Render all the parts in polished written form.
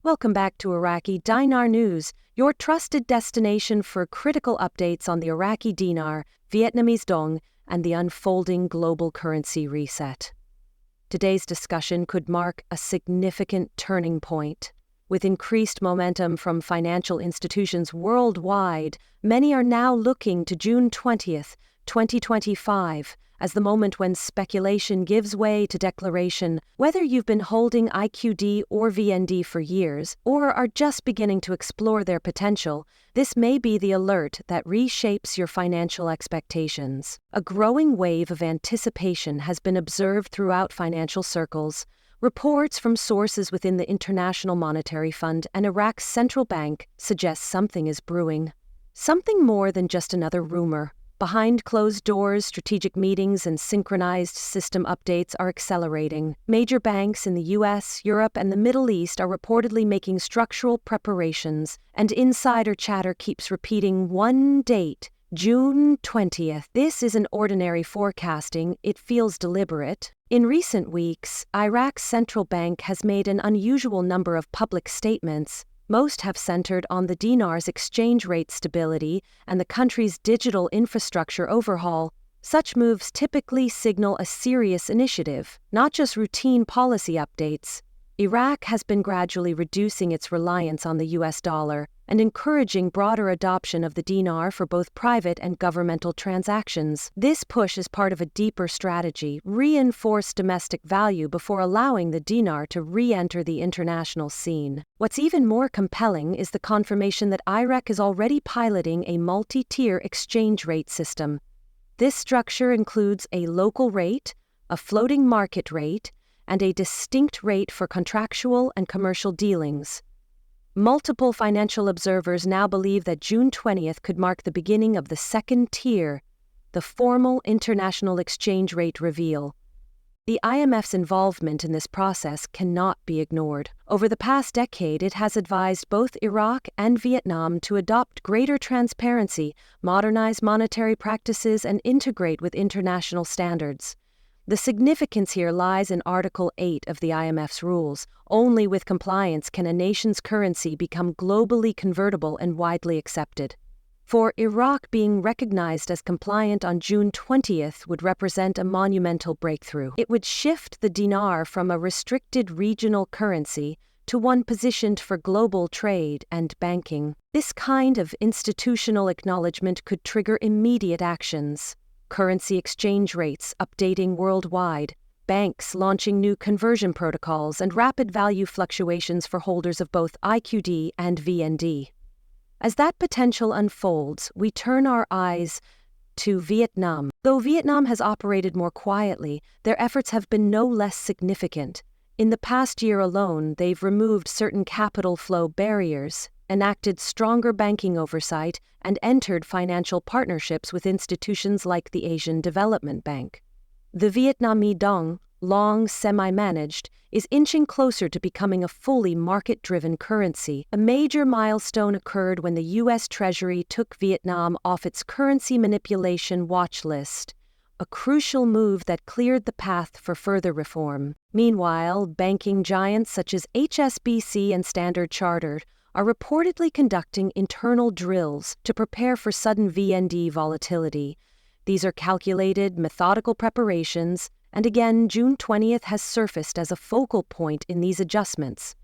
Welcome back to Iraqi Dinar News, your trusted destination for critical updates on the Iraqi dinar, Vietnamese dong, and the unfolding global currency reset. Today's discussion could mark a significant turning point. With increased momentum from financial institutions worldwide, many are now looking to June 20th, 2025, as the moment when speculation gives way to declaration. Whether you've been holding IQD or VND for years, or are just beginning to explore their potential, this may be the alert that reshapes your financial expectations. A growing wave of anticipation has been observed throughout financial circles. Reports from sources within the International Monetary Fund and Iraq's central bank suggest something is brewing. Something more than just another rumor. Behind closed doors, strategic meetings and synchronized system updates are accelerating. Major banks in the US, Europe, and the Middle East are reportedly making structural preparations, and insider chatter keeps repeating one date, June 20th. This isn't ordinary forecasting, it feels deliberate. In recent weeks, Iraq's central bank has made an unusual number of public statements. Most have centered on the dinar's exchange rate stability and the country's digital infrastructure overhaul. Such moves typically signal a serious initiative, not just routine policy updates. Iraq has been gradually reducing its reliance on the US dollar and encouraging broader adoption of the dinar for both private and governmental transactions. This push is part of a deeper strategy: reinforce domestic value before allowing the dinar to re-enter the international scene. What's even more compelling is the confirmation that Iraq is already piloting a multi-tier exchange rate system. This structure includes a local rate, a floating market rate, and a distinct rate for contractual and commercial dealings. Multiple financial observers now believe that June 20th could mark the beginning of the second tier, the formal international exchange rate reveal. The IMF's involvement in this process cannot be ignored. Over the past decade, it has advised both Iraq and Vietnam to adopt greater transparency, modernize monetary practices, and integrate with international standards. The significance here lies in Article 8 of the IMF's rules. Only with compliance can a nation's currency become globally convertible and widely accepted. For Iraq, being recognized as compliant on June 20th would represent a monumental breakthrough. It would shift the dinar from a restricted regional currency to one positioned for global trade and banking. This kind of institutional acknowledgement could trigger immediate actions. Currency exchange rates updating worldwide, banks launching new conversion protocols, and rapid value fluctuations for holders of both IQD and VND. As that potential unfolds, we turn our eyes to Vietnam. Though Vietnam has operated more quietly, their efforts have been no less significant. In the past year alone, they've removed certain capital flow barriers, enacted stronger banking oversight, and entered financial partnerships with institutions like the Asian Development Bank. The Vietnamese dong, long semi-managed, is inching closer to becoming a fully market-driven currency. A major milestone occurred when the U.S. Treasury took Vietnam off its currency manipulation watch list, a crucial move that cleared the path for further reform. Meanwhile, banking giants such as HSBC and Standard Chartered are reportedly conducting internal drills to prepare for sudden VND volatility. These are calculated, methodical preparations, and again, June 20th has surfaced as a focal point in these adjustments.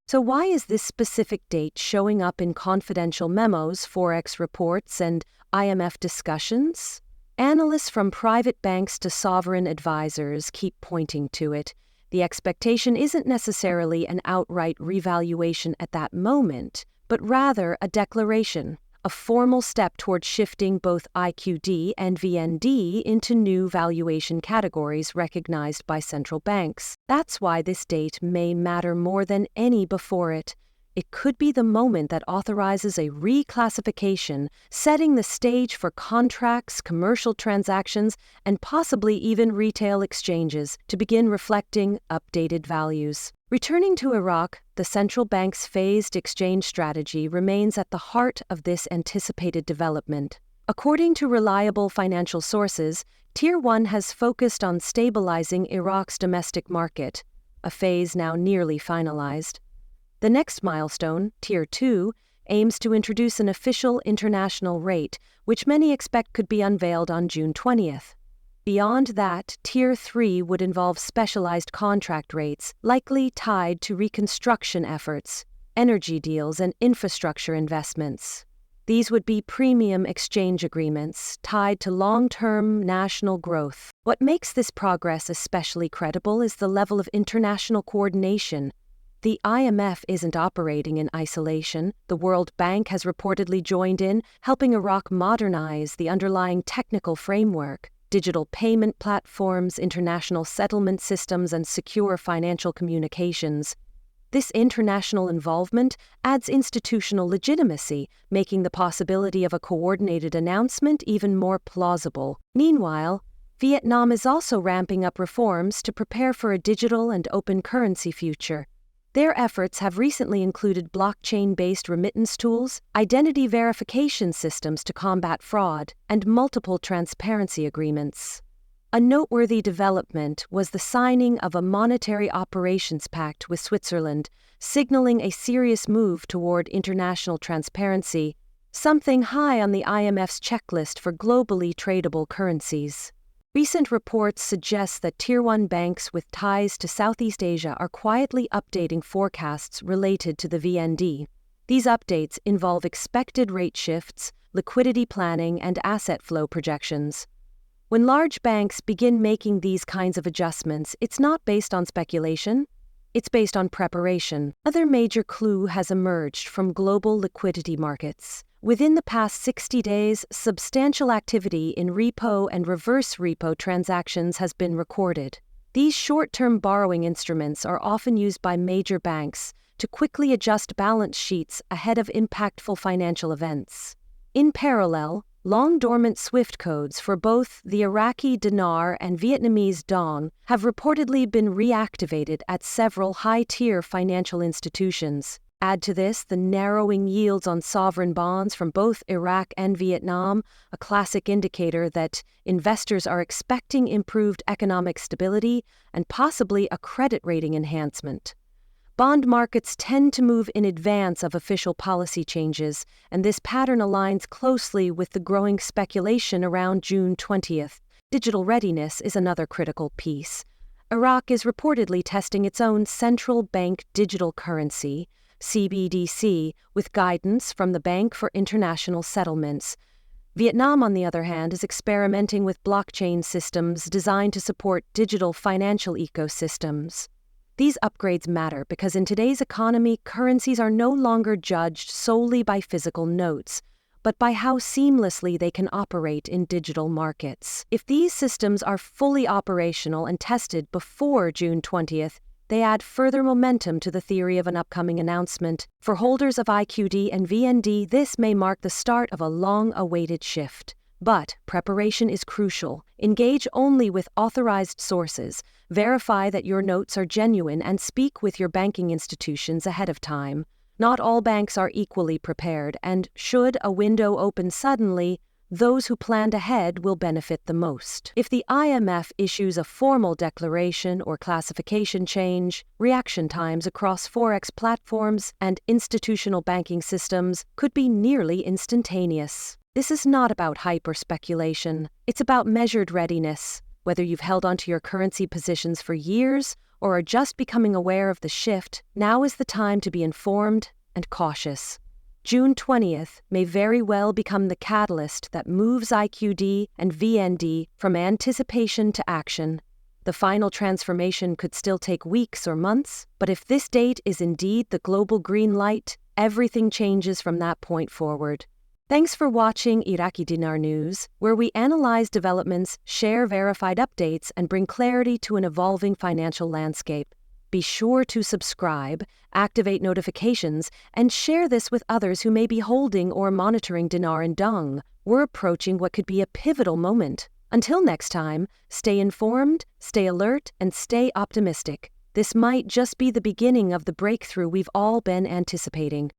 So why is this specific date showing up in confidential memos, Forex reports, and IMF discussions? Analysts from private banks to sovereign advisors keep pointing to it. The expectation isn't necessarily an outright revaluation at that moment, but rather a declaration, a formal step toward shifting both IQD and VND into new valuation categories recognized by central banks. That's why this date may matter more than any before it. It could be the moment that authorizes a reclassification, setting the stage for contracts, commercial transactions, and possibly even retail exchanges to begin reflecting updated values. Returning to Iraq, the central bank's phased exchange strategy remains at the heart of this anticipated development. According to reliable financial sources, Tier 1 has focused on stabilizing Iraq's domestic market, a phase now nearly finalized. The next milestone, Tier 2, aims to introduce an official international rate, which many expect could be unveiled on June 20th. Beyond that, Tier 3 would involve specialized contract rates, likely tied to reconstruction efforts, energy deals, and infrastructure investments. These would be premium exchange agreements tied to long-term national growth. What makes this progress especially credible is the level of international coordination. The IMF isn't operating in isolation. The World Bank has reportedly joined in, helping Iraq modernize the underlying technical framework. Digital payment platforms, international settlement systems, and secure financial communications. This international involvement adds institutional legitimacy, making the possibility of a coordinated announcement even more plausible. Meanwhile, Vietnam is also ramping up reforms to prepare for a digital and open currency future. Their efforts have recently included blockchain-based remittance tools, identity verification systems to combat fraud, and multiple transparency agreements. A noteworthy development was the signing of a monetary operations pact with Switzerland, signaling a serious move toward international transparency, something high on the IMF's checklist for globally tradable currencies. Recent reports suggest that Tier 1 banks with ties to Southeast Asia are quietly updating forecasts related to the VND. These updates involve expected rate shifts, liquidity planning, and asset flow projections. When large banks begin making these kinds of adjustments, it's not based on speculation, it's based on preparation. Another major clue has emerged from global liquidity markets. Within the past 60 days, substantial activity in repo and reverse repo transactions has been recorded. These short-term borrowing instruments are often used by major banks to quickly adjust balance sheets ahead of impactful financial events. In parallel, long-dormant SWIFT codes for both the Iraqi Dinar and Vietnamese Dong have reportedly been reactivated at several high-tier financial institutions. Add to this the narrowing yields on sovereign bonds from both Iraq and Vietnam, a classic indicator that investors are expecting improved economic stability and possibly a credit rating enhancement. Bond markets tend to move in advance of official policy changes, and this pattern aligns closely with the growing speculation around June 20th. Digital readiness is another critical piece. Iraq is reportedly testing its own central bank digital currency, CBDC, with guidance from the Bank for International Settlements. Vietnam, on the other hand, is experimenting with blockchain systems designed to support digital financial ecosystems. These upgrades matter because in today's economy, currencies are no longer judged solely by physical notes, but by how seamlessly they can operate in digital markets. If these systems are fully operational and tested before June 20th, they add further momentum to the theory of an upcoming announcement. For holders of IQD and VND, this may mark the start of a long-awaited shift. But preparation is crucial. Engage only with authorized sources, verify that your notes are genuine, and speak with your banking institutions ahead of time. Not all banks are equally prepared, and should a window open suddenly, those who planned ahead will benefit the most. If the IMF issues a formal declaration or classification change, reaction times across Forex platforms and institutional banking systems could be nearly instantaneous. This is not about hype or speculation. It's about measured readiness. Whether you've held onto your currency positions for years or are just becoming aware of the shift, now is the time to be informed and cautious. June 20th may very well become the catalyst that moves IQD and VND from anticipation to action. The final transformation could still take weeks or months, but if this date is indeed the global green light, everything changes from that point forward. Thanks for watching Iraqi Dinar News, where we analyze developments, share verified updates, and bring clarity to an evolving financial landscape. Be sure to subscribe, activate notifications, and share this with others who may be holding or monitoring dinar and dong. We're approaching what could be a pivotal moment. Until next time, stay informed, stay alert, and stay optimistic. This might just be the beginning of the breakthrough we've all been anticipating.